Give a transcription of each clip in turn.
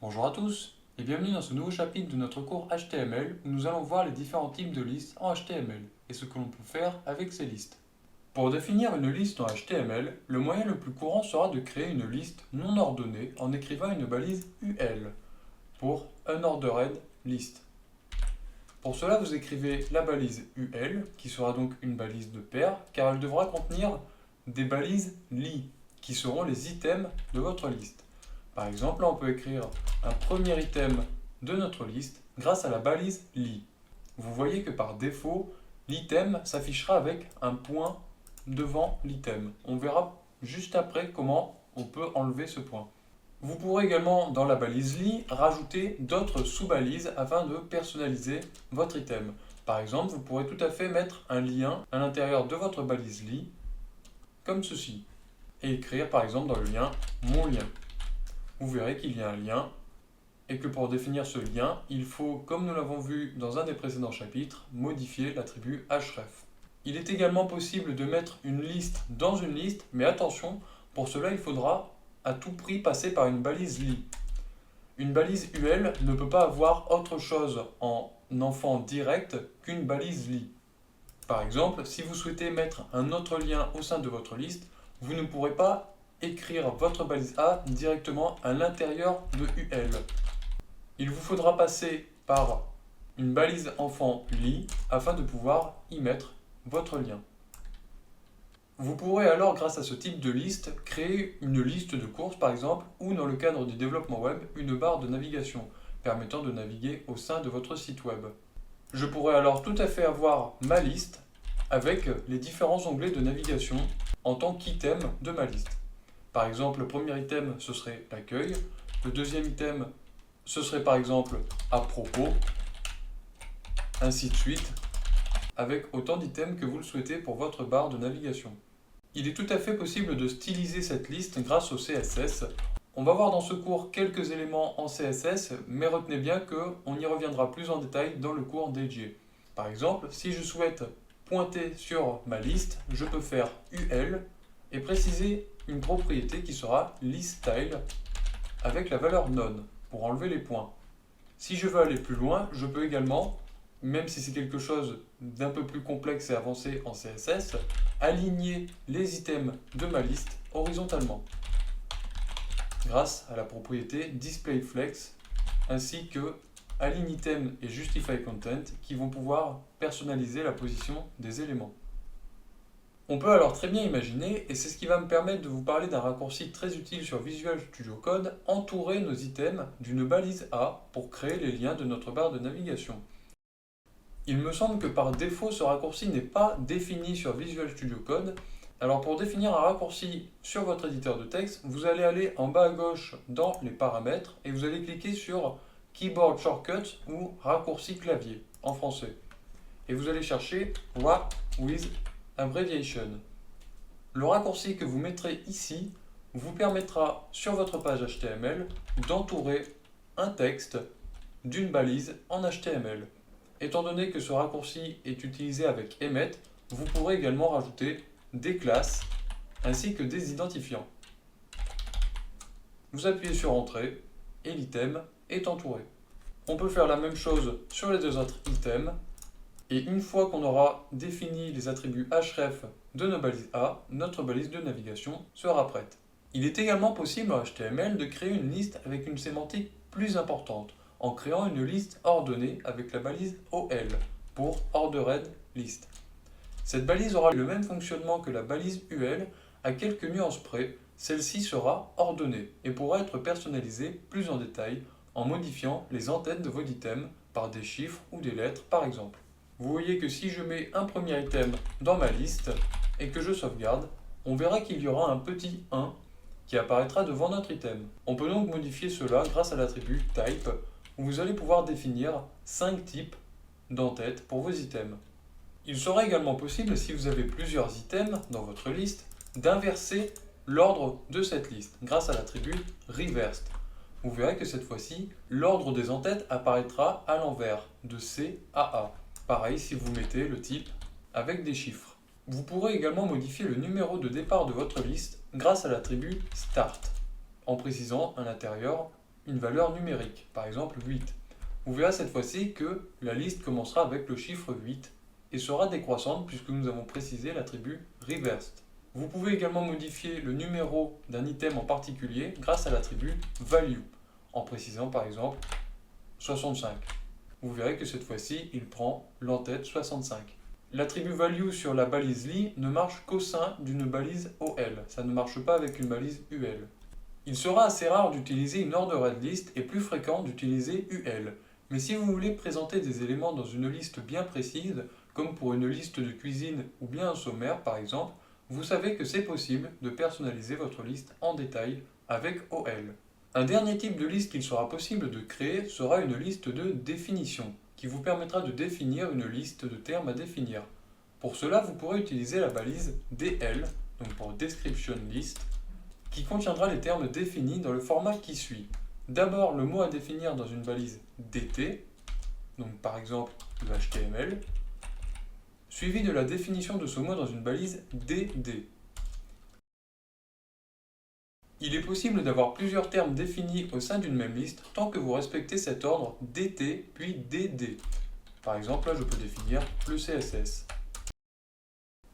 Bonjour à tous et bienvenue dans ce nouveau chapitre de notre cours HTML où nous allons voir les différents types de listes en HTML et ce que l'on peut faire avec ces listes. Pour définir une liste en HTML, le moyen le plus courant sera de créer une liste non ordonnée en écrivant une balise UL pour Unordered List. Pour cela, vous écrivez la balise UL qui sera donc une balise de paire car elle devra contenir des balises li qui seront les items de votre liste. Par exemple, là, on peut écrire un premier item de notre liste grâce à la balise li. Vous voyez que par défaut, l'item s'affichera avec un point devant l'item. On verra juste après comment on peut enlever ce point. Vous pourrez également, dans la balise li, rajouter d'autres sous-balises afin de personnaliser votre item. Par exemple, vous pourrez tout à fait mettre un lien à l'intérieur de votre balise li, comme ceci, et écrire par exemple dans le lien mon lien. Vous verrez qu'il y a un lien et que pour définir ce lien, il faut, comme nous l'avons vu dans un des précédents chapitres, modifier l'attribut href. Il est également possible de mettre une liste dans une liste, mais attention, pour cela il faudra à tout prix passer par une balise li. Une balise UL ne peut pas avoir autre chose en enfant direct qu'une balise li. Par exemple, si vous souhaitez mettre un autre lien au sein de votre liste, vous ne pourrez pas écrire votre balise A directement à l'intérieur de UL. Il vous faudra passer par une balise enfant li afin de pouvoir y mettre votre lien. Vous pourrez alors, grâce à ce type de liste, créer une liste de courses par exemple, ou dans le cadre du développement web, une barre de navigation permettant de naviguer au sein de votre site web. Je pourrais alors tout à fait avoir ma liste avec les différents onglets de navigation en tant qu'item de ma liste. Par exemple, le premier item, ce serait l'accueil. Le deuxième item, ce serait par exemple à propos, ainsi de suite, avec autant d'items que vous le souhaitez pour votre barre de navigation. Il est tout à fait possible de styliser cette liste grâce au CSS. On va voir dans ce cours quelques éléments en CSS, mais retenez bien qu'on y reviendra plus en détail dans le cours dédié. Par exemple, si je souhaite pointer sur ma liste, je peux faire UL et préciser une propriété qui sera listStyle avec la valeur none pour enlever les points. Si je veux aller plus loin, je peux également, même si c'est quelque chose d'un peu plus complexe et avancé en CSS, aligner les items de ma liste horizontalement grâce à la propriété displayFlex ainsi que align_item et justifyContent qui vont pouvoir personnaliser la position des éléments. On peut alors très bien imaginer, et c'est ce qui va me permettre de vous parler d'un raccourci très utile sur Visual Studio Code, entourer nos items d'une balise A pour créer les liens de notre barre de navigation. Il me semble que par défaut, ce raccourci n'est pas défini sur Visual Studio Code. Alors pour définir un raccourci sur votre éditeur de texte, vous allez aller en bas à gauche dans les paramètres et vous allez cliquer sur Keyboard Shortcut ou raccourci clavier en français. Et vous allez chercher Wrap with Abbreviation. Le raccourci que vous mettrez ici vous permettra sur votre page HTML d'entourer un texte d'une balise en HTML. Étant donné que ce raccourci est utilisé avec Emmet, vous pourrez également rajouter des classes ainsi que des identifiants. Vous appuyez sur Entrée et l'item est entouré. On peut faire la même chose sur les deux autres items. Et une fois qu'on aura défini les attributs href de nos balises A, notre balise de navigation sera prête. Il est également possible en HTML de créer une liste avec une sémantique plus importante, en créant une liste ordonnée avec la balise OL pour Ordered List. Cette balise aura le même fonctionnement que la balise UL, à quelques nuances près. Celle-ci sera ordonnée et pourra être personnalisée plus en détail en modifiant les en-têtes de vos items par des chiffres ou des lettres par exemple. Vous voyez que si je mets un premier item dans ma liste et que je sauvegarde, on verra qu'il y aura un petit 1 qui apparaîtra devant notre item. On peut donc modifier cela grâce à l'attribut type où vous allez pouvoir définir 5 types d'entête pour vos items. Il sera également possible, si vous avez plusieurs items dans votre liste, d'inverser l'ordre de cette liste grâce à l'attribut reversed. Vous verrez que cette fois-ci, l'ordre des entêtes apparaîtra à l'envers, de C à A. Pareil si vous mettez le type avec des chiffres. Vous pourrez également modifier le numéro de départ de votre liste grâce à l'attribut start, en précisant à l'intérieur une valeur numérique, par exemple 8. Vous verrez cette fois-ci que la liste commencera avec le chiffre 8 et sera décroissante puisque nous avons précisé l'attribut reversed. Vous pouvez également modifier le numéro d'un item en particulier grâce à l'attribut value, en précisant par exemple 65. Vous verrez que cette fois-ci, il prend l'entête 65. L'attribut value sur la balise li ne marche qu'au sein d'une balise OL, ça ne marche pas avec une balise UL. Il sera assez rare d'utiliser une ordered list et plus fréquent d'utiliser UL. Mais si vous voulez présenter des éléments dans une liste bien précise, comme pour une liste de cuisine ou bien un sommaire par exemple, vous savez que c'est possible de personnaliser votre liste en détail avec OL. Un dernier type de liste qu'il sera possible de créer sera une liste de définition, qui vous permettra de définir une liste de termes à définir. Pour cela, vous pourrez utiliser la balise DL, donc pour Description List, qui contiendra les termes définis dans le format qui suit. D'abord, le mot à définir dans une balise DT, donc par exemple le HTML, suivi de la définition de ce mot dans une balise DD. Il est possible d'avoir plusieurs termes définis au sein d'une même liste tant que vous respectez cet ordre DT puis DD. Par exemple, là je peux définir le CSS.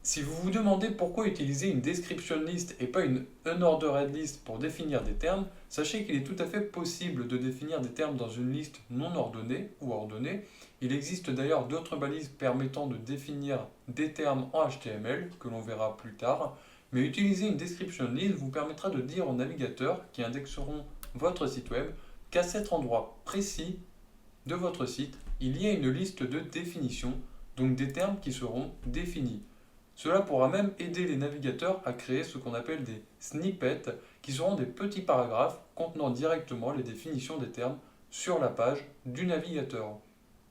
Si vous vous demandez pourquoi utiliser une description list et pas une unordered list pour définir des termes, sachez qu'il est tout à fait possible de définir des termes dans une liste non ordonnée ou ordonnée. Il existe d'ailleurs d'autres balises permettant de définir des termes en HTML, que l'on verra plus tard, mais utiliser une description list vous permettra de dire aux navigateurs qui indexeront votre site web qu'à cet endroit précis de votre site, il y a une liste de définition, donc des termes qui seront définis. Cela pourra même aider les navigateurs à créer ce qu'on appelle des snippets, qui seront des petits paragraphes contenant directement les définitions des termes sur la page du navigateur.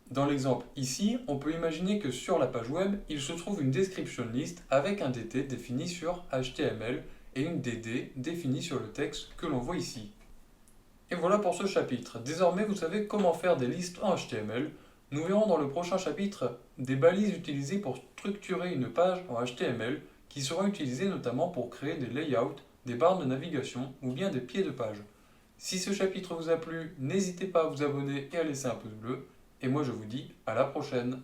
Dans l'exemple ici, on peut imaginer que sur la page web, il se trouve une description list avec un DT défini sur HTML et une DD définie sur le texte que l'on voit ici. Et voilà pour ce chapitre. Désormais, vous savez comment faire des listes en HTML. Nous verrons dans le prochain chapitre des balises utilisées pour structurer une page en HTML qui seront utilisées notamment pour créer des layouts, des barres de navigation ou bien des pieds de page. Si ce chapitre vous a plu, n'hésitez pas à vous abonner et à laisser un pouce bleu. Et moi je vous dis à la prochaine.